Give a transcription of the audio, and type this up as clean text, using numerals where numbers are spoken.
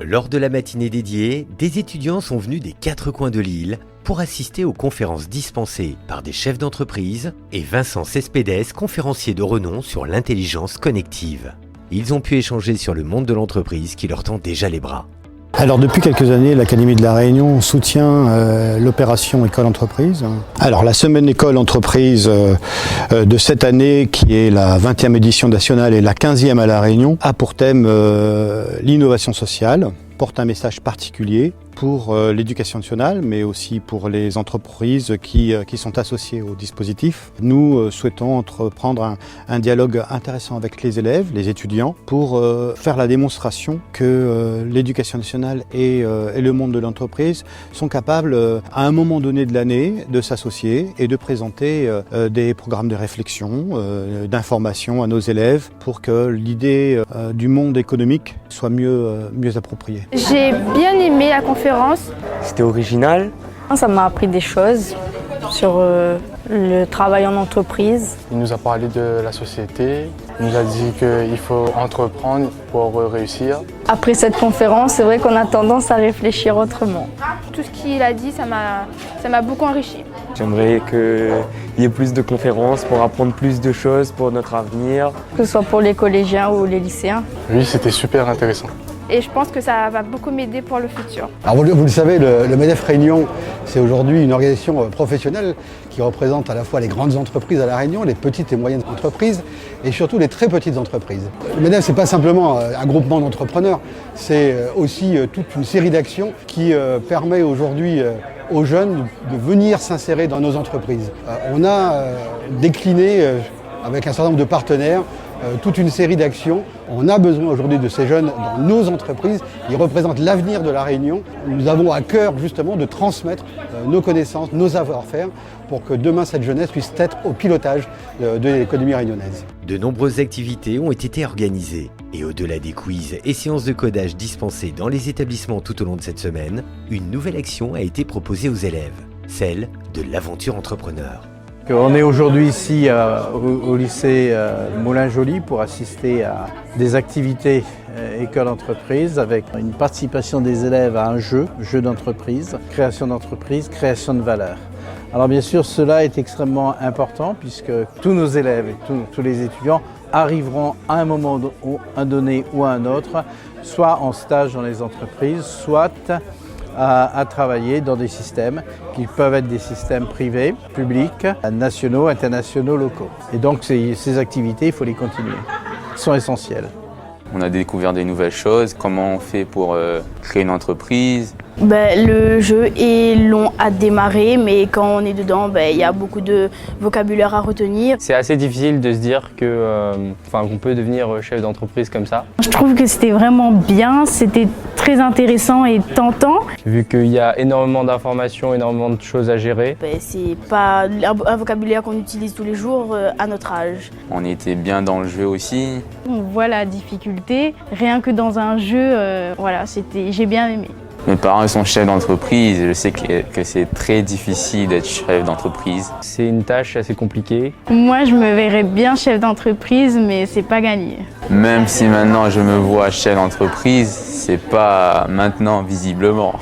Lors de la matinée dédiée, des étudiants sont venus des 4 coins de l'île pour assister aux conférences dispensées par des chefs d'entreprise et Vincent Cespedes, conférencier de renom sur l'intelligence connective. Ils ont pu échanger sur le monde de l'entreprise qui leur tend déjà les bras. Alors depuis quelques années, l'Académie de La Réunion soutient l'opération École Entreprise. Alors la semaine École Entreprise de cette année, qui est la 20e édition nationale et la 15e à La Réunion, a pour thème l'innovation sociale, porte un message particulier pour l'éducation nationale, mais aussi pour les entreprises qui sont associées au dispositif. Nous souhaitons entreprendre un dialogue intéressant avec les élèves, les étudiants, pour faire la démonstration que l'éducation nationale et le monde de l'entreprise sont capables, à un moment donné de l'année, de s'associer et de présenter des programmes de réflexion, d'information à nos élèves pour que l'idée du monde économique soit mieux appropriée. J'ai bien aimé la conférence. C'était original. Ça m'a appris des choses sur le travail en entreprise. Il nous a parlé de la société, il nous a dit qu'il faut entreprendre pour réussir. Après cette conférence, c'est vrai qu'on a tendance à réfléchir autrement. Tout ce qu'il a dit, ça m'a beaucoup enrichi. J'aimerais qu'il y ait plus de conférences pour apprendre plus de choses pour notre avenir. Que ce soit pour les collégiens ou les lycéens. Oui, c'était super intéressant. Et je pense que ça va beaucoup m'aider pour le futur. Alors vous le savez, le MEDEF Réunion, c'est aujourd'hui une organisation professionnelle qui représente à la fois les grandes entreprises à La Réunion, les petites et moyennes entreprises et surtout les très petites entreprises. Le MEDEF, c'est pas simplement un groupement d'entrepreneurs, c'est aussi toute une série d'actions qui permet aujourd'hui aux jeunes de venir s'insérer dans nos entreprises. On a décliné avec un certain nombre de partenaires toute une série d'actions. On a besoin aujourd'hui de ces jeunes dans nos entreprises. Ils représentent l'avenir de La Réunion. Nous avons à cœur justement de transmettre nos connaissances, nos savoir-faire pour que demain cette jeunesse puisse être au pilotage de l'économie réunionnaise. De nombreuses activités ont été organisées et au-delà des quiz et séances de codage dispensées dans les établissements tout au long de cette semaine, une nouvelle action a été proposée aux élèves, celle de l'aventure entrepreneur. On est aujourd'hui ici au lycée Moulin-Joly pour assister à des activités école entreprise avec une participation des élèves à un jeu d'entreprise, création de valeur. Alors bien sûr cela est extrêmement important puisque tous nos élèves et tous les étudiants arriveront à un moment donné ou à un autre, soit en stage dans les entreprises, soit à travailler dans des systèmes qui peuvent être des systèmes privés, publics, nationaux, internationaux, locaux. Et donc ces activités, il faut les continuer. Elles sont essentielles. On a découvert des nouvelles choses, comment on fait pour créer une entreprise. Le jeu est long à démarrer, mais quand on est dedans, il y a beaucoup de vocabulaire à retenir. C'est assez difficile de se dire qu'on peut devenir chef d'entreprise comme ça. Je trouve que c'était vraiment bien, c'était très intéressant et tentant. Vu qu'il y a énormément d'informations, énormément de choses à gérer. C'est pas un vocabulaire qu'on utilise tous les jours à notre âge. On était bien dans le jeu aussi. On voit la difficulté, rien que dans un jeu, j'ai bien aimé. Mes parents sont chefs d'entreprise, je sais que c'est très difficile d'être chef d'entreprise. C'est une tâche assez compliquée. Moi, je me verrais bien chef d'entreprise, mais c'est pas gagné. Même si maintenant je me vois chef d'entreprise, c'est pas maintenant visiblement.